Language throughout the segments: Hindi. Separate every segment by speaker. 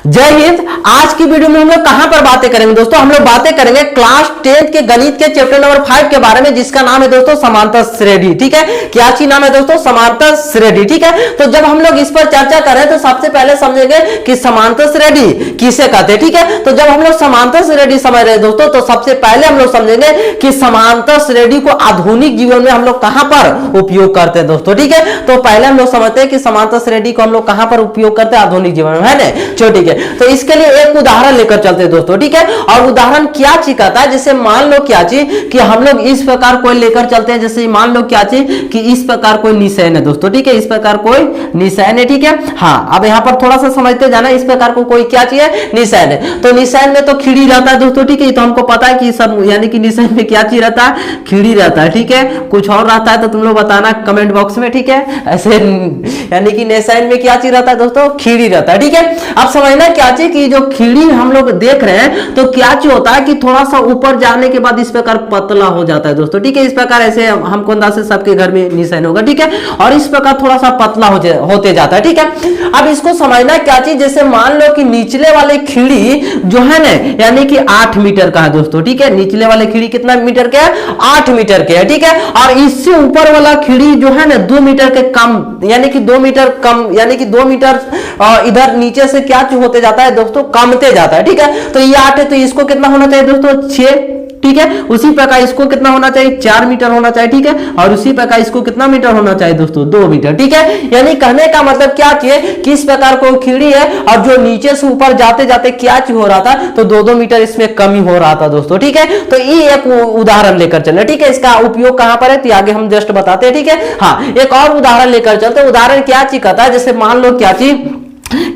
Speaker 1: जय हिंद। आज की वीडियो में हम लोग कहां पर बातें करेंगे दोस्तों? हम लोग बातें करेंगे क्लास 10 के गणित के चैप्टर नंबर 5 के बारे में, जिसका नाम है दोस्तों समांतर श्रेणी। ठीक है, क्या चीज नाम है दोस्तों? समांतर श्रेणी। ठीक है, तो जब हम लोग इस पर चर्चा करें तो सबसे पहले समझेंगे कि समांतर श्रेणी किसे कहते हैं। ठीक है, तो जब हम लोग समांतर श्रेणी समझ रहे हैं दोस्तों, तो सबसे पहले हम लोग समझेंगे कि समांतर श्रेणी को आधुनिक जीवन में हम लोग कहां पर उपयोग करते हैं दोस्तों। ठीक है, तो पहले हम लोग समझते हैं कि समांतर श्रेणी को हम लोग कहां पर उपयोग करते हैं आधुनिक जीवन में, है ना? चलो ठीक है, तो इसके लिए एक उदाहरण लेकर चलते हैं दोस्तों। ठीक है, और उदाहरण क्या चीज कहता है, जैसे मान लो क्या चीज कि हम लोग इस प्रकार कोई लेकर चलते हैं, जैसे मान लो क्या चीज कि इस प्रकार कोई निशान है दोस्तों। ठीक है, इस प्रकार कोई निशान है। ठीक है, हाँ, अब यहाँ पर थोड़ा सा समझते जाना, इस प्रकार को कोई क्या चीज है? निशान है। तो निशान में तो खिड़ी रहता है दोस्तों। ठीक है, तो हमको पता है कि सब यानी कि निशान में क्या चीज रहता है? खिड़ी रहता है। ठीक है, कुछ और रहता है तो तुम लोग बताना कमेंट बॉक्स में। ठीक है, ऐसे यानी कि निशान में क्या चीज रहता है दोस्तों? खिड़ी रहता है। ठीक है, अब समझना क्या चीज कि जो खिड़ी हम लोग देख रहे हैं तो क्या चीज होता है कि थोड़ा सा ऊपर जाने के बाद इस प्रकार पतला हो जाता है दोस्तों। ठीक है, इस प्रकार ऐसे हमको अंदाज से सबके घर में निशान होगा। ठीक है, और इस प्रकार थोड़ा सा पतला होते जाता है। ठीक है, अब इसको समझना क्या चीज, जैसे मान लो कि निचले वाले खिड़ी जो है ना, यानी कि 8 मीटर का है दोस्तों। ठीक है, निचले वाले खिड़ी कितना मीटर के है? 8 मीटर के है। ठीक है, और इससे ऊपर वाला खिड़ी जो है ना 2 मीटर के कम, यानी कि 2 मीटर कम, यानी कि 2 मीटर इधर नीचे से क्या होते जाता है दोस्तों? कमते जाता है। ठीक है, तो ये 8 है, तो इसको कितना होना चाहिए दोस्तों? 6। ठीक है, उसी प्रकार इसको कितना होना चाहिए? 4 मीटर होना चाहिए। ठीक है, और उसी प्रकार इसको कितना मीटर होना चाहिए दोस्तों? 2 मीटर। ठीक है, यानी कहने का मतलब क्या किए कि इस प्रकार को खिड़ी है और जो नीचे से ऊपर जाते जाते क्या हो रहा था, तो 2-2 मीटर इसमें कमी हो रहा था दोस्तों। ठीक है, तो ये एक उदाहरण लेकर चले। ठीक है, इसका उपयोग कहां पर है तो आगे हम जस्ट बताते हैं। ठीक है, हाँ, एक और उदाहरण लेकर चलते। उदाहरण क्या चीज कहता है, जैसे मान लो क्या चीज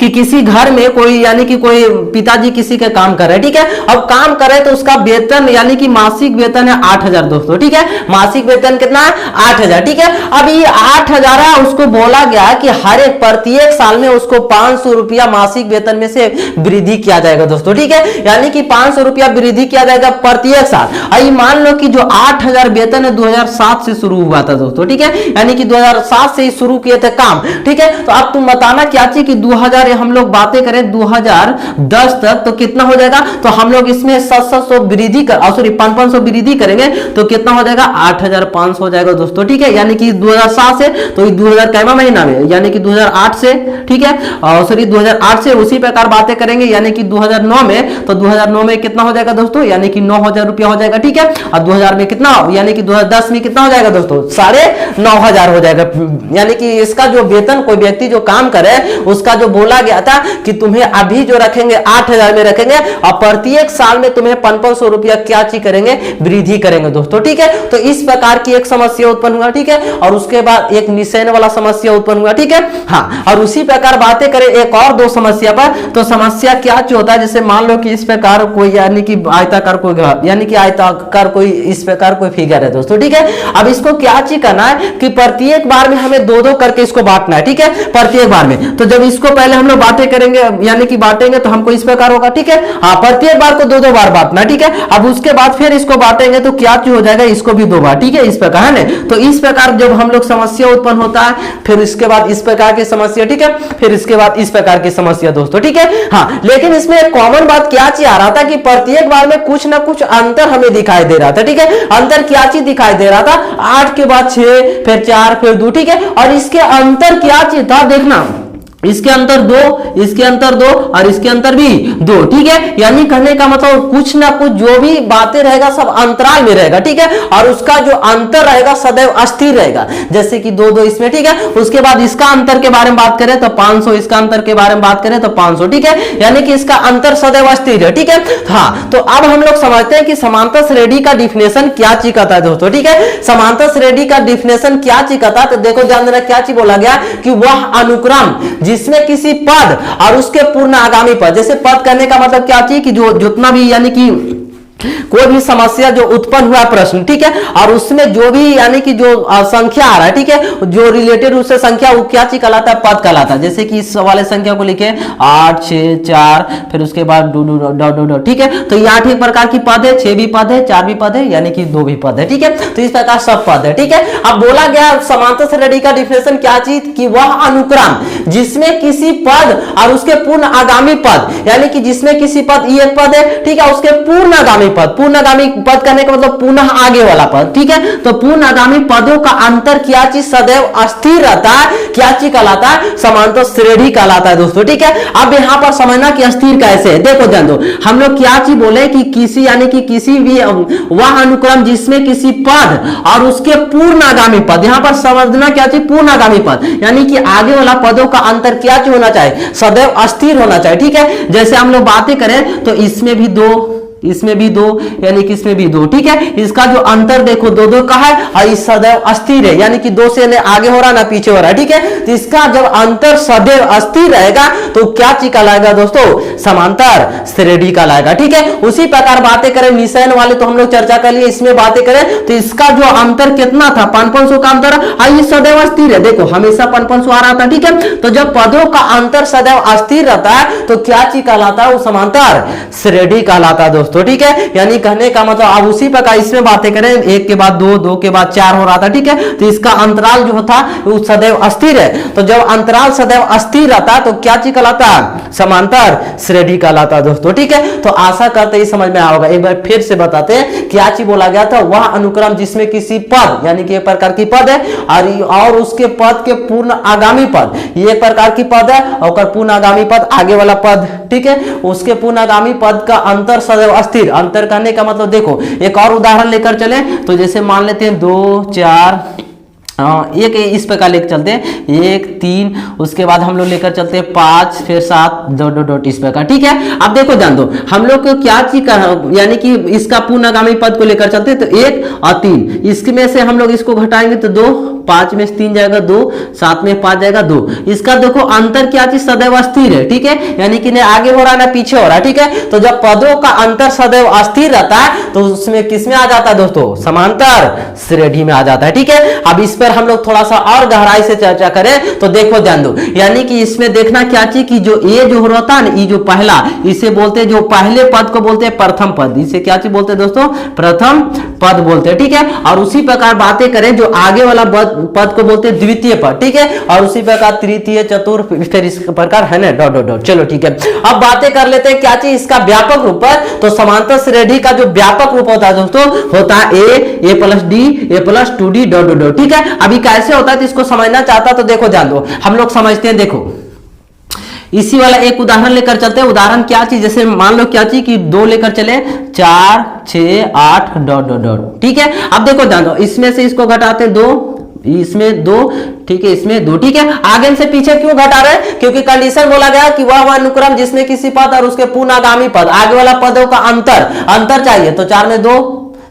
Speaker 1: कि किसी घर में कोई यानी कि कोई पिताजी किसी का काम कर रहे हैं। ठीक है, अब काम कर रहे तो उसका वेतन यानी कि मासिक वेतन है 8,000 दोस्तों। ठीक है, मासिक वेतन कितना है? 8,000। ठीक है, अब ये 8,000 है, उसको बोला गया कि हर एक प्रत्येक साल में उसको 500 रुपया मासिक वेतन में से वृद्धि किया जाएगा दोस्तों। ठीक है, यानी कि 500 रुपया वृद्धि किया जाएगा प्रत्येक साल। अब मान लो कि जो 8,000 वेतन है 2007 से शुरू हुआ था दोस्तों। ठीक है, यानी कि 2007 से ही शुरू किए थे काम। ठीक है, तो अब तुम बताना क्या चाहिए कि 2000 हम लोग बातें करें 2010 तक तो कितना हो जाएगा? तो हम लोग इसमें 700 वृद्धि कर, सॉरी 500 वृद्धि करेंगे तो कितना हो जाएगा? 8,500 हो जाएगा दोस्तों। ठीक है, यानी कि 2007 से तो 2000 कैमा महीना में, यानी कि 2008 से। ठीक है, सॉरी 2008 से उसी प्रकार बातें करेंगे, यानी कि 2009 में, तो 2009 में कितना हो जाएगा दोस्तों? यानी कि 9,000 रुपया हो जाएगा। ठीक है, और 2000 में कितना, यानी कि 2010 में कितना हो जाएगा दोस्तों? 9,500 हो जाएगा। यानी कि इसका जो वेतन कोई व्यक्ति जो काम करे उसका जो बोला गया था कि तुम्हें अभी जो रखेंगे 8,000 में रखेंगे और प्रत्येक साल में तुम्हें 500 रुपया क्या चीज करेंगे? वृद्धि करेंगे दोस्तों। ठीक है, तो इस प्रकार की एक समस्या उत्पन्न हुआ। ठीक है, और उसके बाद एक निशान वाला समस्या उत्पन्न हुआ। ठीक है, हाँ, और उसी प्रकार बातें करें एक और 2 समस्या पर, तो समस्या क्या होता है, जैसे मान लो कि इस प्रकार कोई यानी कि आयताकार कोई, यानी कि आयताकार कोई इस प्रकार कोई फिगर है दोस्तों। ठीक है, अब इसको क्या चीज करना है कि प्रत्येक बार में हमें 2-2 करके इसको बांटना है। ठीक है, प्रत्येक बार में, तो जब इसको पहले हम लोग बातें करेंगे यानी कि बांटेंगे तो हमको इस प्रकार होगा। ठीक है, हाँ, प्रत्येक बार को 2-2 बार बांटना। ठीक है, अब उसके बाद फिर इसको बांटेंगे तो क्या हो जाएगा? इसको भी 2 बार। ठीक है, इस प्रकार है ना, तो इस प्रकार जब हम लोग समस्या उत्पन्न होता है, फिर इसके बाद इस प्रकार की समस्या। ठीक है, फिर इसके बाद इस प्रकार की समस्या दोस्तों। ठीक है, हाँ, लेकिन इसमें एक कॉमन बात क्या चीज आ रहा था कि प्रत्येक बार में कुछ ना कुछ अंतर हमें दिखाई दे रहा था। ठीक है, अंतर क्या चीज दिखाई दे रहा था? 8 के बाद 6, फिर 4, फिर 2। ठीक है, और इसके अंतर क्या चीज था देखना, इसके अंतर 2, इसके अंतर 2 और इसके अंतर भी 2। ठीक है, यानी कहने का मतलब कुछ ना कुछ जो भी बातें रहेगा सब अंतराल में रहेगा। ठीक है, और उसका जो अंतर रहेगा सदैव अस्थिर रहेगा, जैसे कि 2-2 इसमें। ठीक है, उसके बाद इसका अंतर के बारे में बात करें तो 500, इसका अंतर के बारे में बात करें तो 500। ठीक है, यानी कि इसका अंतर सदैव अस्थिर है। ठीक है, हाँ, तो अब हम लोग समझते हैं कि समांतर श्रेणी का डिफिनेशन क्या चीज कहता है दोस्तों। ठीक है, समांतर श्रेणी का डिफिनेशन क्या चीज कहता है, तो देखो ध्यान देना क्या चीज बोला गया कि वह अनुक्रम जिसमें किसी पद और उसके पूर्ण आगामी पद, जैसे पद करने का मतलब क्या चाहिए कि जो जितना भी यानी कि कोई भी समस्या जो उत्पन्न हुआ प्रश्न, ठीक है, और उसमें जो भी यानी कि जो संख्या आ रहा है, ठीक है, जो रिलेटेड उससे संख्या वो क्या चीज कहलाता है, पद कहलाता है। जैसे कि इस वाले संख्या को लिखे 8 6 4 फिर उसके बाद डॉट, ठीक है, तो ये 8 एक प्रकार की पद है, 6 भी पद है, 4 भी पद है, यानी कि 2 भी पद है, ठीक है, तो इस प्रकार सब पद है, ठीक है। अब बोला गया समांतर श्रेणी का डिफिनेशन क्या चीज कि वह अनुक्रम जिसमें किसी पद और उसके पूर्ण आगामी पद, यानी कि जिसमें किसी पद ये एक पद है, ठीक है, उसके पूर्ण आगामी पद, पूर्ण आगामी पद करने का मतलब पुनः आगे वाला पद, ठीक है, तो पूर्ण आगामी पदों का अंतर क्या चीज सदैव अस्थिर रहता है, क्या चीज कहलाता है, समांतर श्रेणी कहलाता है दोस्तों, ठीक है। अब यहां पर समझना कि अस्थिर कैसे है, देखो ध्यान दो, हम लोग क्या चीज बोले कि किसी यानी कि किसी भी वह अनुक्रम जिसमें किसी पद और उसके पूर्ण आगामी पद, यहां पर समझना क्या चीज पूर्ण आगामी पद, यानी कि आगे वाला पदों का अंतर क्या चीज होना चाहिए, सदैव अस्थिर होना चाहिए, ठीक है। जैसे हम लोग बातें करें तो इसमें भी 2, इसमें भी 2, यानी कि इसमें भी 2, ठीक है, इसका जो अंतर देखो 2 2 का है और इस सदैव अस्थिर है, यानी कि 2 से आगे हो रहा ना पीछे हो रहा है, ठीक है, तो इसका जब अंतर सदैव अस्थिर रहेगा तो क्या चीज कहलाएगा दोस्तों, समांतर श्रेणी कहलाएगा, ठीक है। उसी प्रकार बातें करें निशान वाले तो हम लोग चर्चा कर लिए, इसमें बातें करें तो इसका जो अंतर कितना था 500 का अंतर और ये सदैव अस्थिर है, देखो हमेशा 500 आ रहा था, ठीक है, तो जब पदों का अंतर सदैव अस्थिर रहता है तो क्या चीज कहलाता है, वो समांतर श्रेणी कहलाता है दोस्तों, ठीक है। यानी कहने का मतलब अब उसी प्रकार इसमें बातें करें 1 के बाद 2, 2 के बाद 4 हो रहा था, ठीक है, तो इसका अंतराल जो था वो सदैव अस्थिर है, तो जब अंतराल सदैव अस्थिर रहता है तो क्या चीज कहलाता है, समांतर श्रेणी कहलाता है दोस्तों, ठीक है। तो आशा करते ही समझ में आओगे, एक बार फिर से बताते हैं क्या चीज बोला गया था, वह अनुक्रम जिसमें किसी पद यानी कि एक प्रकार की पद है और उसके पद के पूर्ण आगामी पद, ये एक प्रकार की पद है और पूर्ण आगामी पद आगे वाला पद, ठीक है, उसके पूर्ण आगामी पद का अंतर सदैव अस्थिर, अंतर करने का मतलब देखो एक और उदाहरण लेकर चले तो जैसे मान लेते हैं 2 4 एक इस प्रकार लेकर चलते हैं 1 3 उसके बाद हम लोग लेकर चलते हैं 5 फिर 7 डॉट इस प्रकार, ठीक है। अब देखो ध्यान दो हम लोग को क्या चीज यानी कि इसका पूर्ण आगामी पद को लेकर चलते हैं तो 1 और 3, इसमें से हम लोग इसको घटाएंगे तो 2, 5 में 3 जाएगा 2, 7 में 5 जाएगा 2, इसका देखो अंतर क्या चीज सदैव अस्थिर है, ठीक है, यानी कि ना आगे हो रहा है ना पीछे हो रहा है, ठीक है। तो जब पदों का अंतर सदैव अस्थिर रहता है तो उसमें किसमें आ जाता है दोस्तों, समांतर श्रेणी में आ जाता है, ठीक है। अब इस हम लोग थोड़ा सा और गहराई से चर्चा करें तो देखो ध्यान दो, यानी कि इसमें देखना क्या चाहिए कि जो ये जो हो रहा है ना, ये जो पहला इसे बोलते हैं, जो पहले पद को बोलते हैं प्रथम पद, इसे क्या चीज बोलते हैं दोस्तों, प्रथम पद बोलते हैं, ठीक है। और उसी प्रकार बातें करें जो आगे वाला पद को बोलते हैं द्वितीय पद, ठीक है, और उसी प्रकार तृतीय चतुर्थ फिर इस प्रकार है ना डॉट। चलो ठीक है, अब बातें कर लेते हैं क्या चीज इसका व्यापक रूप है, तो समांतर श्रेणी का जो व्यापक रूप होता है दोस्तों होता है a plus D a plus 2d dot, ठीक है। अभी कैसे होता है तो इसको समझना चाहता तो देखो ध्यान दो, हम लोग समझते हैं, देखो इसी वाला एक उदाहरण लेकर चलते हैं। उदाहरण क्या चीज, जैसे मान लो क्या चीज कि 2 लेकर चले 4 6 8 डॉट, ठीक है। अब देखो ध्यान दो, इसमें से इसको घटाते हैं 2, इसमें 2, ठीक है, इसमें 2, ठीक है। आगे से पीछे क्यों घटा रहे हैं, क्योंकि कंडीशन बोला गया कि वह अनुक्रम जिसमें किसी पद और उसके पूर्ण आगामी पद आगे वाला पदों का अंतर चाहिए, तो 4 में 2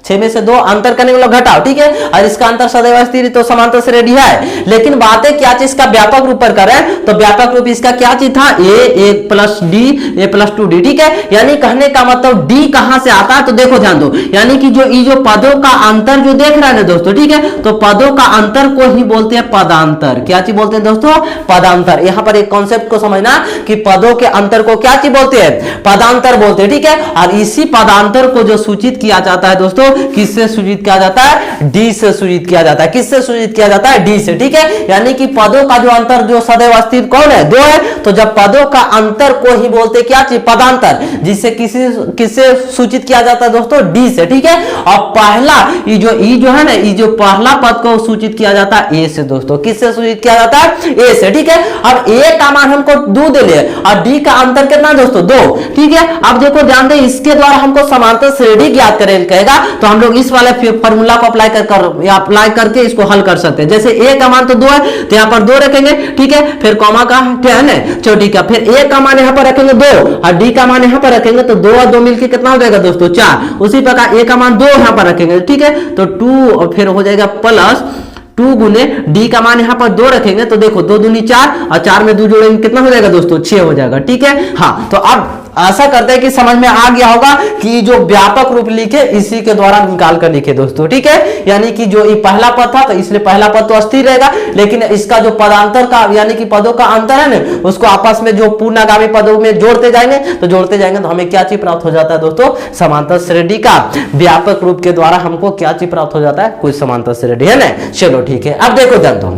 Speaker 1: 6 में से 2 अंतर करने के लिए घटाओ, ठीक है, और इसका अंतर सदैव स्थिर तो समांतर श्रेणी है। लेकिन बातें क्या चीज इसका व्यापक रूप पर करें तो व्यापक रूप इसका क्या चीज था, a plus D a plus 2d, ठीक है। यानी कहने का मतलब d कहां से आता है तो देखो ध्यान दो, यानी कि जो पदों का अंतर जो देख रहा है ना दोस्तों, ठीक है, तो पदों का अंतर को ही बोलते हैं पदांतर। क्या चीज बोलते हैं दोस्तों, पदांतर। यहां पर एक कॉन्सेप्ट को समझना कि पदों के अंतर को क्या चीज बोलते हैं, पदांतर बोलते हैं, ठीक है। और इसी पदांतर को जो सूचित किया जाता है दोस्तों किससे सूचित किया जाता है, डी से सूचित किया जाता है। किससे सूचित किया जाता है, डी से, ठीक है। यानी कि पदों का जो अंतर जो सदैव स्थिर कौन है, 2 है, तो जब पदों का अंतर को ही बोलते क्या चीज, पदांतर, जिससे किससे सूचित किया जाता है दोस्तों, डी से, ठीक है। और पहला ये जो है ना, ये जो पहला पद को सूचित किया जाता है ए से दोस्तों, किससे सूचित किया जाता है, ए से, ठीक है। अब ए का मान हमको 2 दे लिया और डी का अंतर कितना दोस्तों, 2, ठीक है। अब देखो ध्यान दें, इसके द्वारा हमको समांतर श्रेणी ज्ञात करेगा, तो हम लोग इस वाले फॉर्मूला को अप्लाई करके इसको हल कर सकते हैं। जैसे a का मान तो 2 है तो यहाँ पर 2 रखेंगे, ठीक है, फिर कॉमा का है ना, चलो ठीक है, फिर a का मान यहाँ पर रखेंगे 2 और d का मान यहाँ पर रखेंगे, तो 2 और 2 मिलके कितना हो जाएगा दोस्तों, 4। उसी प्रकार a का मान 2 यहाँ पर रखेंगे, ठीक है, तो 2 और फिर हो जाएगा प्लस 2 गुने डी का मान यहाँ पर 2 रखेंगे, तो देखो 2 दूनी 4 और 4 में 2 जोड़ेंगे कितना हो जाएगा दोस्तों, 6 हो जाएगा, ठीक है। हाँ, तो अब आशा करते हैं कि समझ में आ गया होगा कि जो व्यापक रूप लिखे इसी के द्वारा निकाल कर लिखे दोस्तों, ठीक है। यानी कि जो ये पहला पद था तो इसलिए पहला पद तो स्थिर रहेगा, लेकिन इसका जो पदांतर का यानी कि पदों का अंतर है ना, उसको आपस में जो पूर्णागामी पदों में जोड़ते जाएंगे तो हमें क्या चीज प्राप्त हो जाता है दोस्तों, समांतर श्रेणी का व्यापक रूप के द्वारा हमको क्या चीज प्राप्त हो जाता है, कोई समांतर श्रेणी है ना। चलो ठीक है, अब देखो ध्यान दो,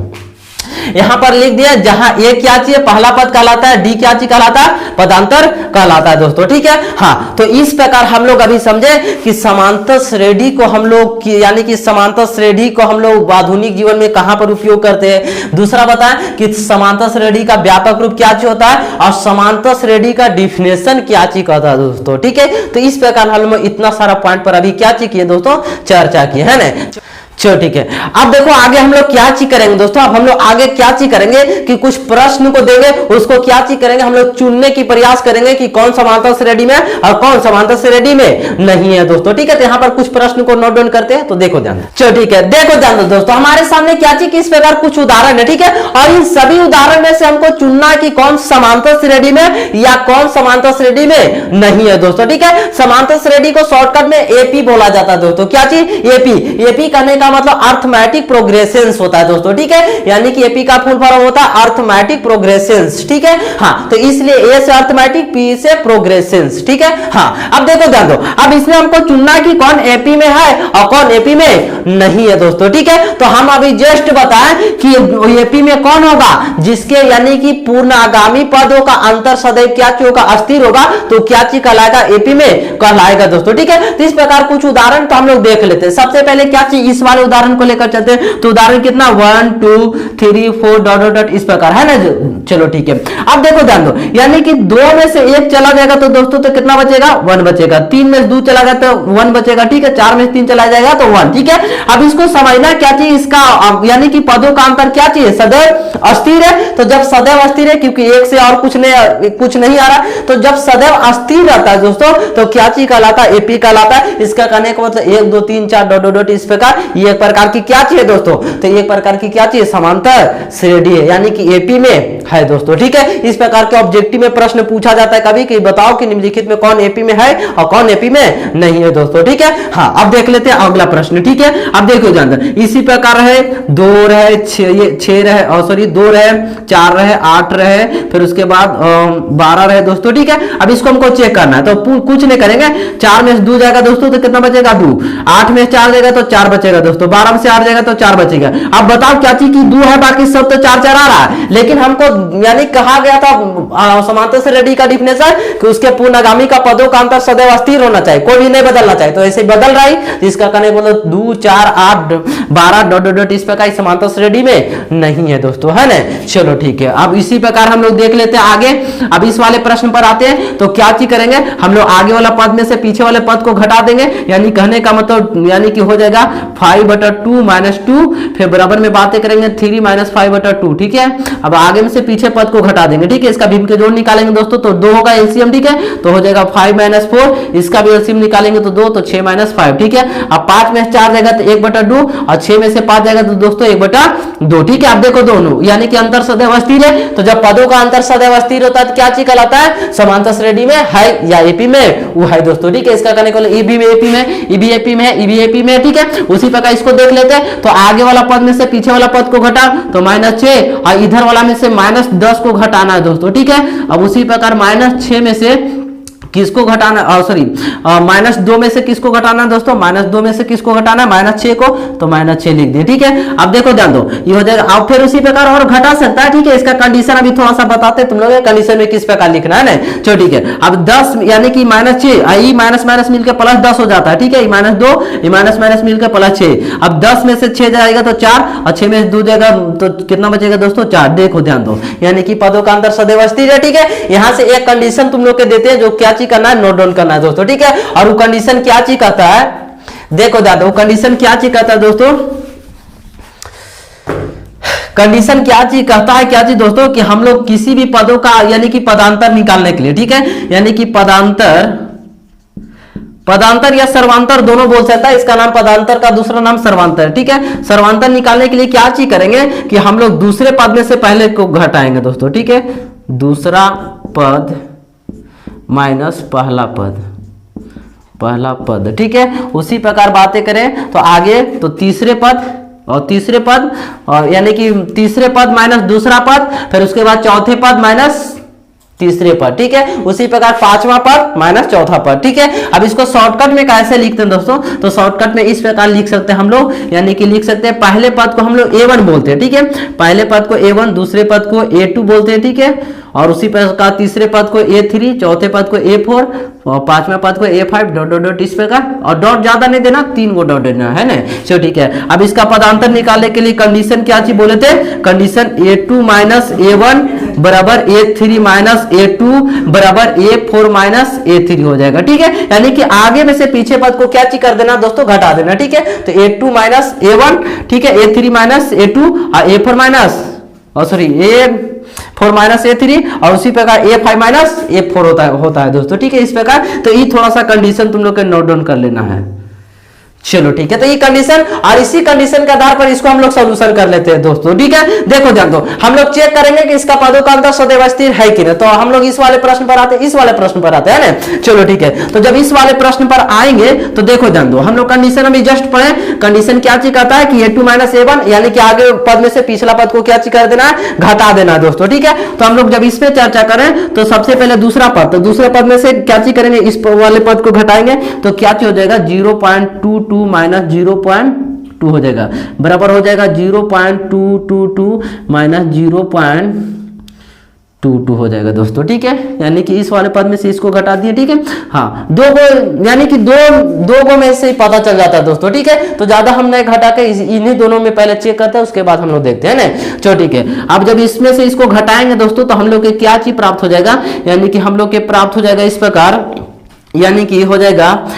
Speaker 1: यहां पर लिख दिया जहां ए क्या चीज पहला पद कहलाता है, डी क्या चीज कहलाता है, पदांतर कहलाता है दोस्तों, ठीक है। हाँ, तो इस प्रकार हम लोग अभी समझे कि समांतर श्रेणी को हम लोग यानी कि समांतर श्रेणी को हम लोग आधुनिक जीवन में कहां पर उपयोग करते हैं। दूसरा बताएं कि समांतर श्रेणी का व्यापक रूप क्या चीज होता है और समांतर श्रेणी का डिफिनेशन क्या चीज कहता है दोस्तों, ठीक है। तो इस प्रकार हम लोग इतना सारा पॉइंट पर अभी क्या चीज किए दोस्तों, चर्चा की है ना। चलो ठीक है, अब देखो आगे हम लोग क्या चीज करेंगे दोस्तों, अब हम लोग आगे क्या चीज करेंगे कि कुछ प्रश्न को देंगे, उसको क्या चीज करेंगे, हम लोग चुनने की प्रयास करेंगे कि कौन समांतर श्रेणी में और कौन समांतर श्रेणी में नहीं है दोस्तों, ठीक है। तो यहाँ पर कुछ प्रश्न को नोट डाउन करते हैं, तो देखो ध्यान। चलो ठीक है, देखो ध्यान दोस्तों, हमारे सामने क्या चीज किस प्रकार कुछ उदाहरण है, ठीक है। और इन सभी उदाहरण में से हमको चुनना है कि कौन समांतर श्रेणी में या कौन समांतर श्रेणी में नहीं है दोस्तों, ठीक है। समांतर श्रेणी को शॉर्टकट में एपी बोला जाता है दोस्तों, क्या चीज, एपी। एपी करने का मतलब अर्थमेटिक प्रोग्रेशंस होता है दोस्तों, ठीक है। यानी कि एपी का फुल फॉर्म होता है अर्थमेटिक प्रोग्रेशंस, ठीक है। हाँ, तो इसलिए ए से अर्थमेटिक, पी से प्रोग्रेशंस, ठीक है। हाँ, अब देखो ध्यान दो, अब इसमें हमको चुनना है कि कौन एपी में है और कौन एपी में नहीं है दोस्तों, ठीक है। तो हम अभी जस्ट बताएं कि एपी में कौन होगा, जिसके यानी कि पूर्ण आगामी पदों का अंतर सदैव क्या चीज होगा, अस्थिर होगा, तो क्या चीज कहलाएगा, एपी में कहलाएगा दोस्तों, ठीक है। तो इस प्रकार कुछ उदाहरण तो हम लोग देख लेते हैं। सबसे पहले क्या चीज, इस वाले उदाहरण को लेकर चलते हैं, तो उदाहरण कितना 1 2 3 4 डॉट डॉट डॉट इस प्रकार है ना। चलो ठीक है, अब देखो ध्यान दो, यानी कि 2 में से 1 चला जाएगा तो दोस्तों तो कितना बचेगा, 1 बचेगा। 3 में से 2 चला गया तो 1 बचेगा, ठीक है। 4 में से 3 चला जाएगा तो 1, ठीक है। अब इसको समझना क्या चाहिए, इसका यानी कि पदों का अंतर क्या चाहिए, सदैव अस्थिर है। तो जब सदैव अस्थिर है, क्योंकि एक से और कुछ नहीं आ रहा, तो जब सदैव अस्थिर रहता है दोस्तों तो क्या चीज कहलाता है, एपी कहलाता है। इसका कहने का मतलब 1 2 3 4 डॉट डॉट इस प्रकार, ये एक प्रकार की क्या चाहिए दोस्तों, तो एक प्रकार की क्या चाहिए, समांतर श्रेणी है, यानी कि एपी में है दोस्तों, ठीक है। इस प्रकार के ऑब्जेक्टिव में प्रश्न पूछा जाता है कभी कि बताओ कि निम्नलिखित में कौन एपी में है और कौन एपी में नहीं है दोस्तों, ठीक है। हाँ, अब देख लेते हैं अगला प्रश्न, ठीक है। अब देखो जानते इसी प्रकार रहे 2 रहे 6 रहे और सॉरी 2 रहे 4 रहे 8 रहे, फिर उसके बाद 12 रहे दोस्तों, ठीक है। अब इसको हमको चेक करना है, तो कुछ नहीं करेंगे। 4 में से 2 जाएगा दोस्तों तो कितना बचेगा, 2। 8 में 4 जाएगा तो 4 बचेगा दोस्तों। 12 में से 8 जाएगा तो 4 बचेगा। अब बताओ क्या चीज की 2 है, बाकी सब तो 4 4 आ रहा है, लेकिन हमको यानी कहा गया था समांतर श्रेणी का डिफिनेशन कि उसके पूर्णागामी का पदों का अंतर सदैव अस्थिर होना चाहिए, कोई भी नहीं बदलना चाहिए। तो ऐसे बदल रहा है, तो इसका कहने को 2 4 8 12 डॉट डॉट इस प्रकार समांतर श्रेणी में नहीं है दोस्तों, है ना। चलो ठीक है, अब इसी प्रकार हम लोग देख लेते हैं आगे। अब इस वाले प्रश्न पर आते हैं, तो क्या चीज करेंगे, हम लोग आगे वाला पद में से पीछे वाले पद को घटा देंगे, यानी कहने का मतलब यानी कि हो जाएगा 5/2 - 2, फिर बराबर में बातें करेंगे 3 - 5/2, ठीक है। अब आगे में से पीछे पद को घटा देंगे, ठीक है। इसका भीम के जोड़ निकालेंगे दोस्तों तो 2 होगा एलसीएम, ठीक है। तो हो जाएगा 5 - 4, इसका भी एलसीएम निकालेंगे तो 2, तो 6 - 5, ठीक है। अब 5 में से 4 जाएगा तो 1/2 और 6 में से 5 जाएगा तो दोस्तों 1/2, ठीक है। अब देखो दोनों यानी कि अंतर सदैव अस्थिर है, तो जब पदों का अंतर सदैव अस्थिर होता है तो क्या चीज कहलाता है, समांतर श्रेणी में है या एपी में, वो है दोस्तों, ठीक है। इसका कहने को ई भी एपी में, ई भी एपी में, ई भी एपी में, ठीक है। उसी प्रकार इसको देख लेते हैं, तो आगे वाला पद में से पीछे वाला पद को घटा तो -6 और इधर वाला में से -10 को घटाना है दोस्तों, ठीक है। अब उसी प्रकार -6 में से किसको घटाना, सॉरी -2 में से किसको घटाना दोस्तों, -2 में से किसको घटाना, -6 को, तो -6 लिख दिए, ठीक है। अब देखो ध्यान दो, ये हो जाएगा। अब फिर उसी प्रकार और घटा सकता है, ठीक है। इसका कंडीशन अभी थोड़ा सा बताते हैं तुम लोग, कंडीशन में किस प्रकार लिखना है ना। चलो ठीक है, अब 10 यानी कि -6 ई माइनस मिलकर +10 हो जाता है, ठीक है। -2 ई माइनस मिलकर +6। अब 10 में से 6 जाएगा तो 4 और 6 में से 2 जाएगा तो कितना बचेगा दोस्तों, 4। देखो ध्यान दो, यानी कि पदों का अंतर सदैव अस्थिर है, ठीक है। यहां से एक कंडीशन तुम लोग के देते हैं जो क्या चीज करना है, नोट डाउन करना है दोस्तों, ठीक है। और वो कंडीशन क्या चीज कहता है, देखो दादा वो कंडीशन क्या चीज कहता है दोस्तों, कंडीशन क्या चीज कहता है, क्या चीज दोस्तों कि हम लोग किसी भी पदों का यानी कि पदांतर निकालने के लिए, ठीक है, यानी कि पदांतर या सर्वांतर दोनों बोल सकता है। इसका नाम पदांतर का दूसरा नाम सर्वांतर, ठीक है। सर्वांतर निकालने के लिए क्या चीज करेंगे कि हम लोग दूसरे पद में से पहले को घटाएंगे दोस्तों, ठीक है। दूसरा पद माइनस पहला पद, ठीक है। उसी प्रकार बातें करें तो आगे तो तीसरे पद और तीसरे पद, और यानी कि तीसरे पद माइनस दूसरा पद, फिर उसके बाद चौथे पद माइनस तीसरे पद, ठीक है। उसी प्रकार पांचवा पद माइनस चौथा पद, ठीक है। अब इसको शॉर्टकट में कैसे लिखते हैं दोस्तों, तो शॉर्टकट में इस प्रकार लिख सकते हैं हम लोग, यानी कि लिख सकते हैं पहले पद को हम लोग a1 बोलते हैं, ठीक है। पहले पद को a1, दूसरे पद को a2 बोलते हैं, ठीक है। और उसी प्रकार तीसरे पद को a3, चौथे पद को a4 और पांचवें पद को a5 डॉट डॉट डॉट, इस प्रकार। और डॉट ज्यादा नहीं देना, 3 गो डॉट देना है ना, चलो ठीक है। अब इसका पदांतर निकालने के लिए कंडीशन क्या चीज बोले थे, कंडीशन a2 माइनस a1 बराबर a3 माइनस a2 बराबर a4 माइनस a3 हो जाएगा, ठीक है। यानी कि आगे में से पीछे पद को क्या चीज कर देना दोस्तों, घटा देना, ठीक है। तो a2 माइनस a1, ठीक है, a3 माइनस a2 और a4 minus a4 minus a3 और उसी प्रकार a5 माइनस a4 होता है दोस्तों, ठीक है। इस प्रकार तो ये थोड़ा सा कंडीशन तुम लोग को नोट डाउन कर लेना है। चलो ठीक है, तो ये कंडीशन और इसी कंडीशन के आधार पर इसको हम लोग सॉल्यूशन कर लेते हैं दोस्तों, ठीक है। देखो ध्यान दो, हम लोग चेक करेंगे कि इसका पदों का अंतर सदैव स्थिर है कि नहीं। तो हम लोग इस वाले प्रश्न पर आते हैं, इस वाले प्रश्न पर आते हैं ना। चलो ठीक है, तो जब इस वाले प्रश्न पर आएंगे तो देखो ध्यान दो, हम लोग कंडीशन अभी जस्ट पढ़े। कंडीशन क्या चीज कहता है कि a2 माइनस a1, यानी कि आगे पद में से पिछला पद को क्या चीज कर देना है, घटा देना दोस्तों, ठीक है। तो हम लोग जब इस पे चर्चा करें तो सबसे पहले दूसरा पद, तो दूसरे पद में से क्या चीज करेंगे, इस वाले पद को घटाएंगे तो क्या चीज हो जाएगा, 0.22 माइनस 0.2 हो जाएगा, बराबर हो जाएगा 0.222 माइनस 0.22 हो जाएगा दोस्तों, ठीक है। यानी कि इस वाले पद में से इसको घटा दिए, ठीक है। हाँ, दो गो यानी कि दो गो में से ही पता चल जाता है दोस्तों, ठीक है। तो ज्यादा हम नहीं घटा के इन्हीं दोनों में पहले चेक करते हैं, उसके बाद हम लोग देखते हैं ना। चलो ठीक है, अब जब इसमें से इसको घटाएंगे दोस्तों तो हम लोग के क्या चीज प्राप्त हो जाएगा, यानी कि हम लोग के प्राप्त हो जाएगा इस प्रकार, यानी कि हो जाएगा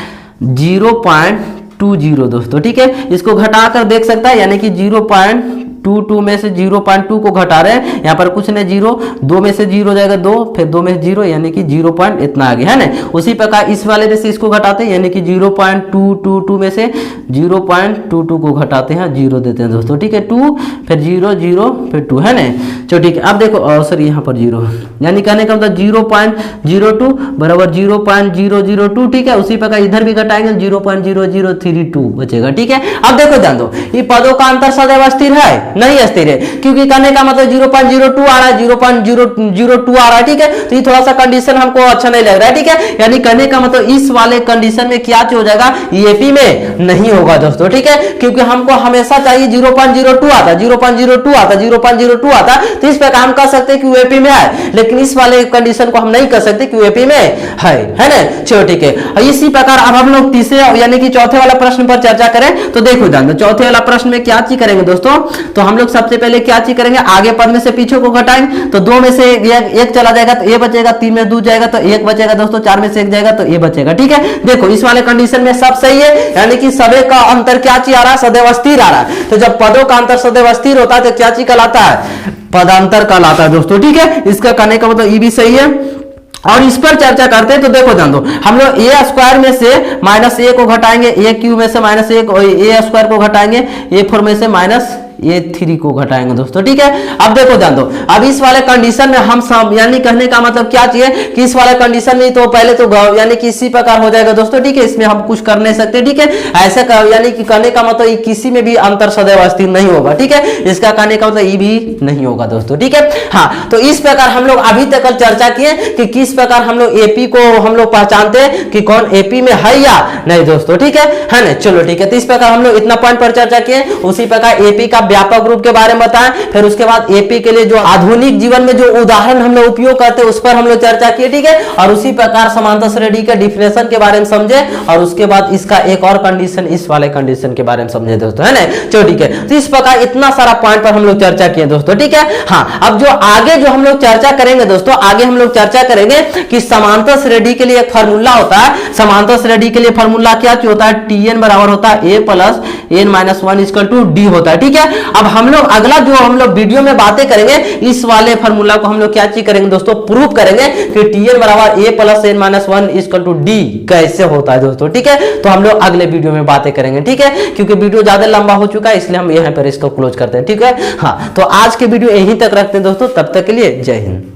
Speaker 1: 0.20 दोस्तों, ठीक है। इसको घटाकर देख सकता है, यानी कि 0.22 में से 0.2 को घटा रहे हैं, यहाँ पर कुछ नहीं, 0, 2 में से 0 जाएगा 2, फिर 2 में से 0, यानी कि 0 पॉइंट इतना आ गया है ना। उसी प्रकार इस वाले में से इसको घटाते हैं, यानी कि 0.222 में से 0.22 को घटाते हैं, 0 देते हैं दोस्तों, ठीक है। 2 फिर 0 0 फिर 2 है ना। चलो ठीक है, अब देखो सॉरी यहाँ पर 0, यानी कहने का मतलब 0.02 बराबर 0.002, ठीक है। उसी प्रकार इधर भी घटाएंगे 0.0032 बचेगा, ठीक है। अब देखो ध्यान दो, ये पदों का अंतर सदैव स्थिर है, नहीं स्थिर है, क्योंकि कहने का मतलब 0.02 आ रहा है, 0.002 आ रहा है, ठीक है। तो ये थोड़ा सा कंडीशन हमको अच्छा नहीं लग रहा है, ठीक है। यानी कहने का मतलब इस वाले कंडीशन में क्या हो जाएगा, एपी में नहीं होगा दोस्तों, ठीक है। क्योंकि हमको हमेशा चाहिए 0.02 आता, 0.02 आता, 0.02 आता, तो इस प्रकार हम कह सकते हैं कि यूएपी में है, लेकिन इस वाले कंडीशन को हम नहीं कर सकते कि यूएपी में है ना। चलो ठीक है, इसी प्रकार अब हम लोग तीसरे यानी कि चौथे वाला प्रश्न पर चर्चा करें तो देखो ध्यान दो, चौथे वाला प्रश्न में क्या चीज करेंगे दोस्तों, तो हम लोग सबसे पहले क्या चीज करेंगे, आगे पद में से पीछे को घटाएंगे तो 2 में से एक चला जाएगा तो ए बचेगा, 3 में 2 जाएगा तो 1 बचेगा दोस्तों, 4 में से 1 जाएगा तो ए बचेगा, ठीक है। देखो इस वाले कंडीशन में सब सही है, यानी कि सभी का अंतर क्या चीज आ रहा है, सदैव स्थिर आ रहा है। तो जब पदों का अंतर सदैव स्थिर होता है तो क्या चीज कहलाता है, पदांतर कहलाता है दोस्तों, ठीक है। इसका कहने का मतलब ये भी सही है। और इस पर चर्चा करते हैं तो देखो ध्यान दो, हम लोग ए स्क्वायर में से माइनस ए को घटाएंगे, ए क्यू में से माइनस ए स्क्वायर को घटाएंगे, ए4 में से माइनस A3 को घटाएंगे दोस्तों, ठीक है। अब देखो ध्यान दो, अब इस वाले कंडीशन में हम सब यानी कहने का मतलब क्या चाहिए कि इस वाले कंडीशन में तो पहले तो यानी कि इसी प्रकार हो जाएगा दोस्तों, ठीक है। इसमें हम कुछ कर नहीं सकते, ठीक है। ऐसे यानी कि कहने का मतलब किसी में भी अंतर सदैव स्थिर नहीं होगा, ठीक है। इसका कहने का मतलब ये भी नहीं होगा दोस्तों, ठीक है। हाँ, तो इस प्रकार हम लोग अभी तक चर्चा किए कि किस प्रकार हम लोग एपी को हम लोग पहचानते हैं कि कौन एपी में है या नहीं दोस्तों, ठीक है ना। चलो ठीक है, तो इस प्रकार हम लोग इतना पॉइंट पर चर्चा किए। उसी प्रकार एपी का व्यापक रूप के बारे में बताएं, फिर उसके बाद एपी के लिए जो आधुनिक जीवन में जो उदाहरण हम लोग उपयोग करते हैं उस पर हम लोग चर्चा किए, ठीक है। और उसी प्रकार समांतर श्रेणी के डिफिनेशन के बारे में समझे, और उसके बाद इसका एक और कंडीशन इस वाले कंडीशन के बारे में समझे दोस्तों, है ना। चलो ठीक है, तो इस प्रकार इतना सारा पॉइंट पर हम लोग चर्चा किए दोस्तों, ठीक है। हाँ, अब जो आगे जो हम लोग चर्चा करेंगे दोस्तों, आगे हम लोग चर्चा करेंगे कि समांतर श्रेणी के लिए एक फार्मूला होता है। समांतर श्रेणी के लिए फार्मूला क्या होता है, टीएन बराबर होता है a plus n minus 1 equal to d होता है, ठीक है। अब हम लोग अगला जो हम लोग वीडियो में बातें करेंगे, इस वाले फार्मूला को हम लोग क्या चीज करेंगे दोस्तों, प्रूव करेंगे कि टीएन बराबर a plus n minus 1 equal to d कैसे होता है दोस्तों, ठीक है। तो हम लोग अगले वीडियो में बातें करेंगे, ठीक है। क्योंकि वीडियो ज्यादा लंबा हो चुका है, इसलिए हम यहाँ पर इसको क्लोज करते हैं, ठीक है। हाँ, तो आज के वीडियो यहीं तक रखते हैं दोस्तों, तब तक के लिए जय हिंद।